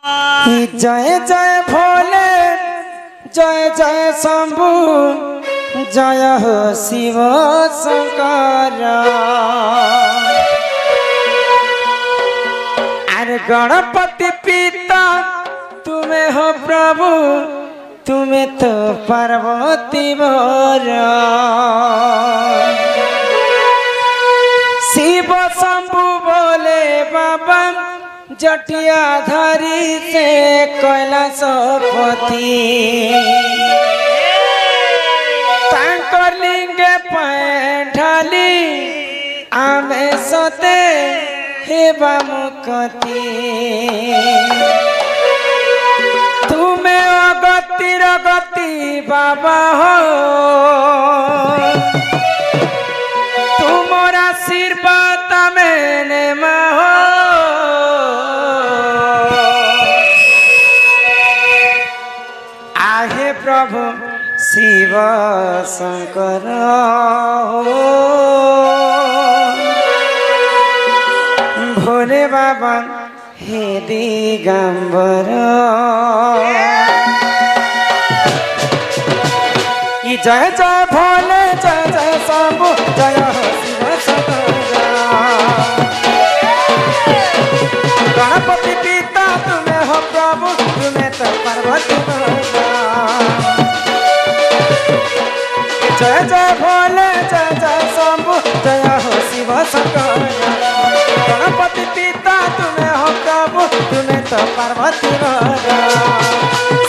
जय जय भोले जय जय शंभु जय हो शिव शंकर। अरे गणपति पिता तुम्हें हो प्रभु, तुम्हें तो पार्वती वर। शिव शंभु बोले बाबा जटिया धारी से कैलाशपति। लिंगे पैठाली आमे सते हेबा मुक्ति। तुम्हें अगति रगति बाबा हो, तुमरा आशीर्वाद मैंने हो। आहे प्रभु शिव शंकर भोले बाबा हे दिगंबर। जय जय भोले जय जय शंभु जय हो शिव शंकर। गणपति पिता तुम्हें हो प्रभु, तुम्हें तो पार्वती जय जय भोले जय जय शंभु जय हो शिव शंकर। गणपति पिता तुम्हें हो प्रभु, तुम्हें तो पार्वती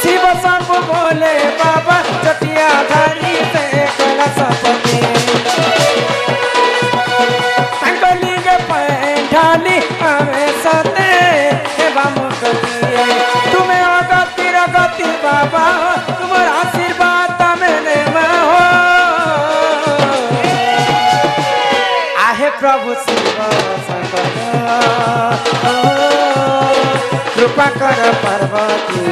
शिव शंभु बोले बाबा जटिया धारी से कैलाशपति। लिंग पैठाली हमें सते हेबा मुक्ति। तुम्हें अगति रगति बाबा, तुम्हारा आशीर्वाद मैंने हो। आहे प्रभु शिव शंकर कृपा कर पार्वती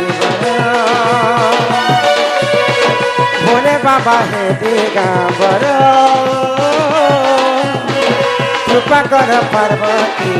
भोले बाबा हे दिगंबर। कृपा कर पार्वती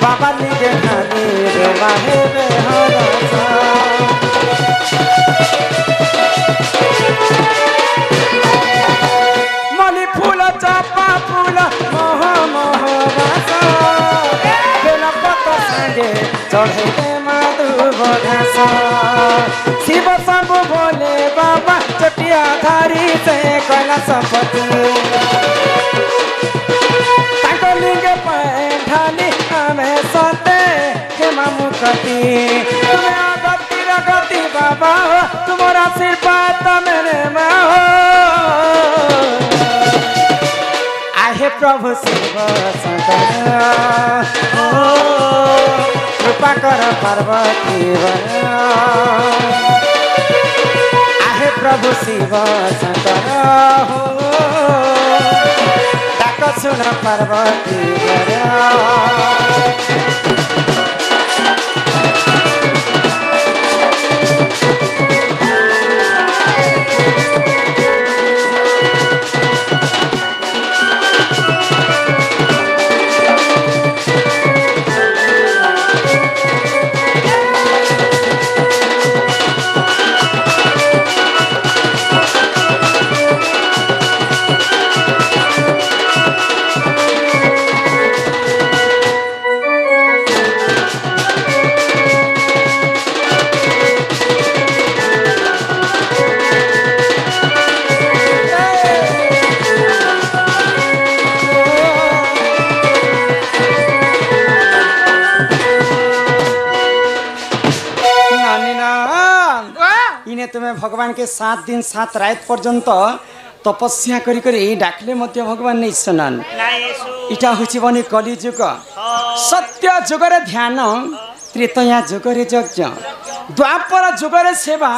बाबा लिंगे खाली रे माहे रे हरसा। मली फूल चापा फूल मोह मोह वासा। बेला पत्र संगे चढ़े माधुव घास। शिव शंभु बोले बाबा जटिया धारी से कैलाशपति। लिंग पैठाली हमें सते हेबा मुक्ति। तुम्हें अगति रगति बाबा हो, तुम्हारा आशीर्वाद मैंने हो। आहे प्रभु शिव शंकर कृपा कर पार्वती आहे प्रभु शिव शंकर सुन पार्वती भगवान के 7 दिन 7 रात पर्यंत तपस्या करी करी डाकले मध्य भगवान नहीं सुनन इटा होछि बनी कली जुग सत्य जुगरे ध्यान त्रेतया जुगरे यज्ञ द्वापर जुगरे सेवा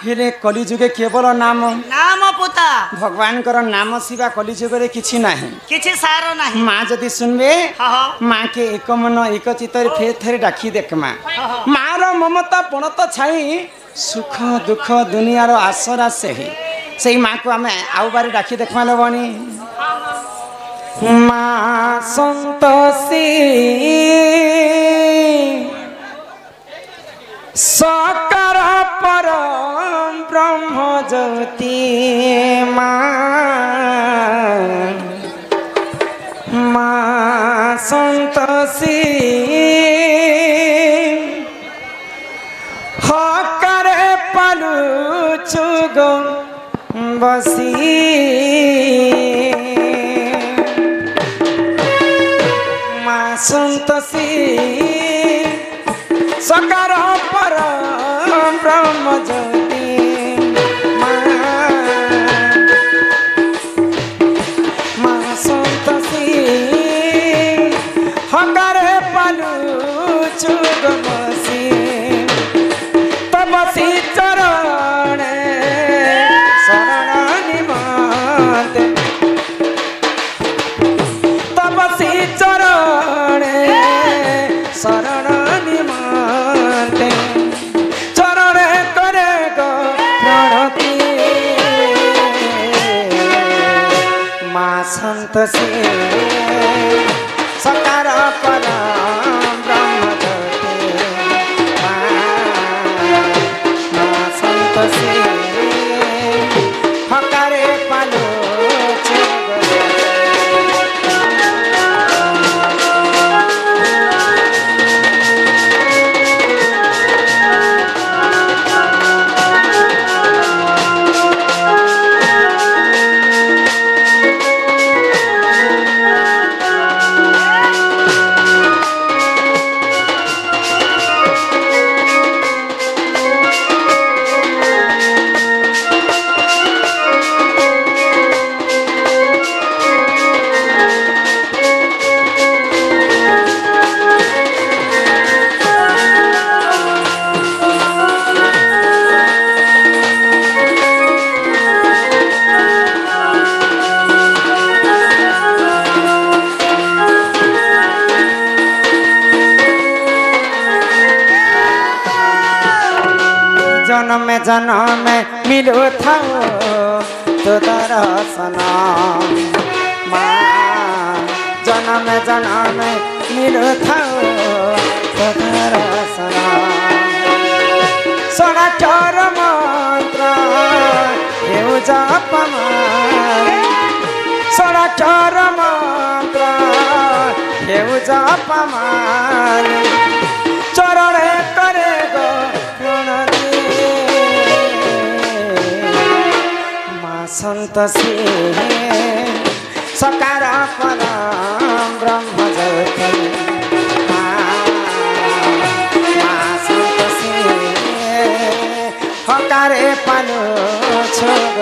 हेले कली जुगे केवल नाम नाम पुता भगवान कर नाम सेवा कली जुगरे किछि नाही किछि सारो नाही माँ जदि सुनबे माँ के एक मन एक चित्तर फेर थेर डाकी देख माँ रो ममता पणत छाई सुख दुख दुनियार आसरा से माँ को आम आउ बारे डाकी देखमा लबनी माँ संतोषी सकर परम ब्रह्म ज्योति माँ संतोषी हकरे पलु चुग बसी माँ संतोषी सकर परम ब्रह्म ज्योति माँ संतोषी हकरे पलु चुग बसी तपसी चरण शरण निमत तपसी चरण शरण निमत चरण करे गो प्रणति माँ संतोषी सकार परम ब्रह्म ज्योति माँ संतोषी हकारे पालो जन्म मिलो था तो दर्शन माँ जन्म मिलो था तो दर्शन सोना चर मंत्र हेउ जप सोना चर मंत्र हेउ जप चरण करे गो संतोषी सकार परम ब्रह्म ज्योति माँ संतोषी हकारे पालो छोग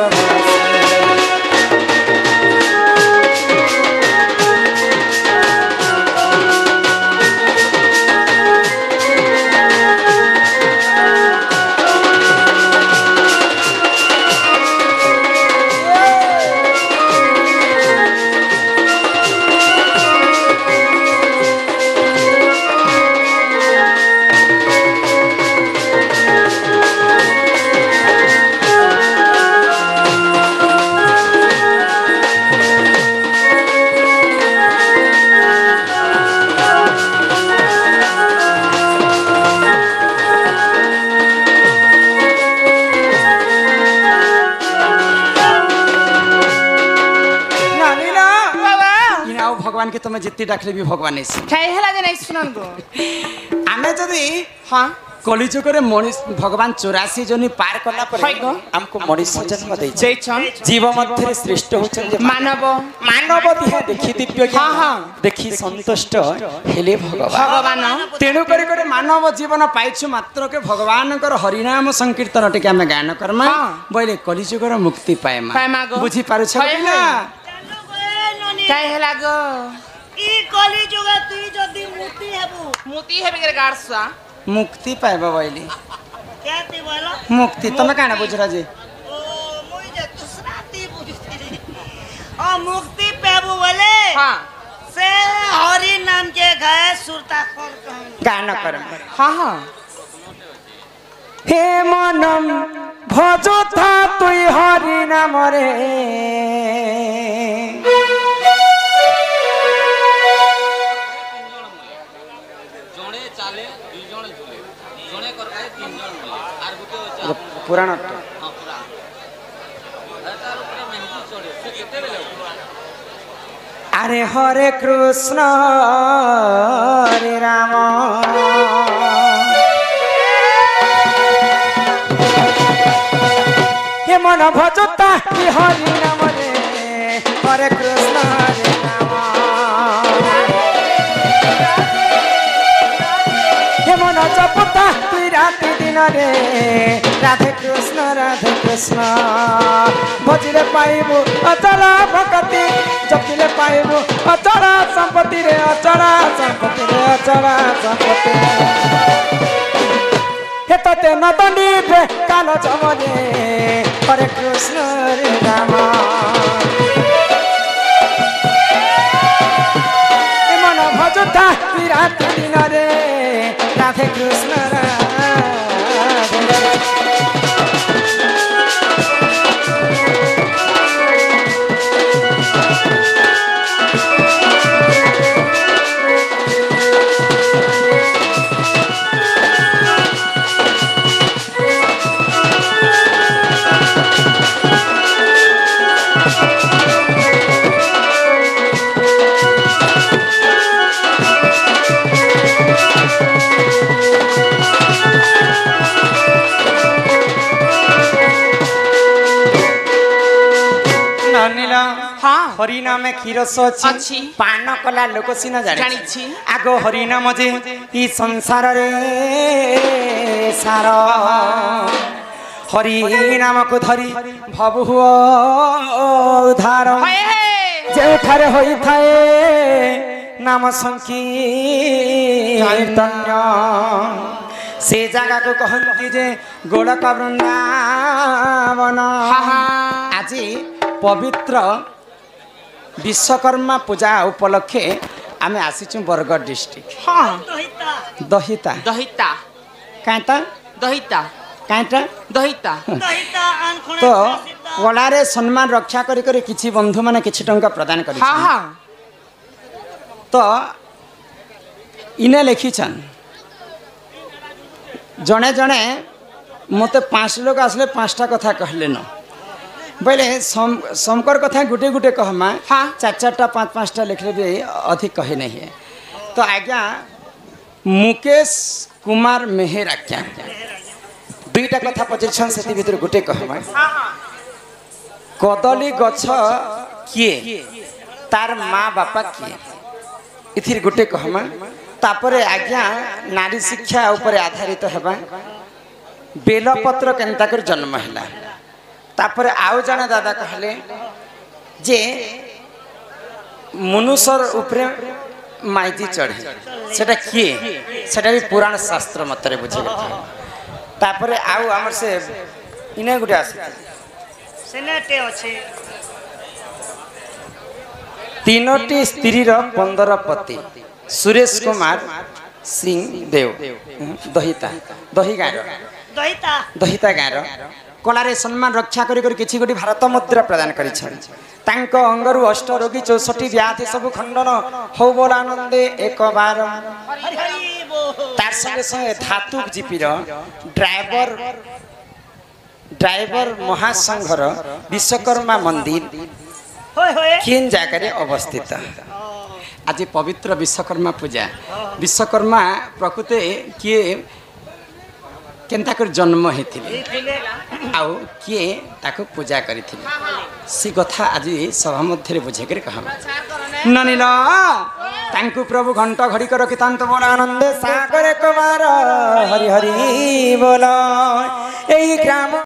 भगवान के तुम्हें जितनी डाकले भी भगवान नहीं सुन खाई हला जे नहीं सुनन गो आमे जदी हां कलिजुगरे मनुष्य भगवान 84 जनी पार कला पर हमको मनुष्य जन्म दे जीव मध्य श्रेष्ठ होचन मानव मानव दिहा देखि दिव्य हाँ हाँ देखि संतुष्ट हेले भगवान तेणु करी करे मानव जीवन पाइछु मात्र के भगवान कर हरिनाम संकीर्तन टिके हम गान करमा बोले कलिजुगर मुक्ति पाएमा बुझी पारु छ ना काय हेला गो ई कलिजुग तुई जदी मुक्ति हेबे के गारसा मुक्ति पाएबा बोली क्या ती बोलो मुक्ति तमे काना बुझरा जी ओ मुई जे दूसरा ती बुझती ओ मुक्ति पाबो बोले हां से हरि नाम के गए सुरता कर गान कर हां हां हे मनम भजो था तुई हरि नाम रे पुराण अरे हरे कृष्ण हरे राम हे मन भजता हरि नाम रे हरे कृष्ण हरे राम हे मन जपता तुई राति दिन रे राधे कृष्ण भजिले पाइबु अचल भक्ति जपिले पाइबु अचल संपत्ति रे अचल संपत्ति हे तते नदनी पे कालो जमने हरे कृष्ण रे राम हे मन भजता विराट दिन रे राधे कृष्ण हरिनाम क्षीरस अच्छी पान कला लोक सीना जानी आगो हरिनाम जे ई संसार रे सार हरिनाम को धरी भव हुआ उद्धार जे ठारे होई थाए नाम संकीर्तन से जगह को कहती जे गोलक वृंदावन आज पवित्र विश्वकर्मा पूजा उपलक्षे आमे आसीचु बरगढ़ डिस्ट्रिक्ट हाँ दहिता दहिता कांटा दहिता कांटा दहिता तो गलारे सम्मान रक्षा करी करी किछि बंधु माने किछि टंका प्रदान करी हाँ हाँ तो इने लिखी छन जने जने मते 5 लोग आसले 5टा कथा कहले न बोले समकर कथा गुटे गुटे कहमा हाँ 4-4टा 5-5टा लिखले भी अधिक कहे नहीं है तो आज्ञा मुकेश कुमार मेहर आज्ञा 2टा कथा पचरछन से भीतर गुटे कहमा कदली गछ किए तार माँ बापा किए इथिर गुटे कहमा तापरे आज्ञा नारी शिक्षा ऊपर आधारित हेबा बेलपत्र केनता कर जन्म हैला तापर आउ जने दादा कहले जे मनुष्यर ऊपर माइती चढ़े सेटा किए सेटा भी पुराण शास्त्र मतरे बुझे तापर आउ हमर से इने गुटे आसे सेनेटे अछि 3टी स्त्री रो 15 पति सुरेश कुमार सिंह देव दहिता दहिता गाँव कलारे सम्मान रक्षा करी किछि गोटी भारत मुद्रा प्रदान करी तांको अंगरु अष्ट रोगी 64 व्याधि सब खंडन हो बोल आनंदे एक बार तार संगे संगे धातु जीपीर ड्राइवर महासंघर विश्वकर्मा मंदिर किन जाकर अवस्थित आज पवित्र विश्वकर्मा पूजा विश्वकर्मा प्रकृति किए କେନ୍ତା କରି ଜନ୍ମ ହେଇଥିଲେ ଆଉ କିଏ ତାକୁ ପୂଜା କରିଥିଲେ ସେ କଥା ଆଜି ସଭା ମଧ୍ୟରେ ବୁଝେଇକରି କହବା ନନିଲ ତାଙ୍କୁ ପ୍ରଭୁ ଘଣ୍ଟ ଘଡ଼ିକ ରଖିଥାନ୍ତ ବୋଲ ଆନନ୍ଦ ସାଗର କୁମାର ହରି ହରି ବୋଲ ଏଇ ଗ୍ରାମ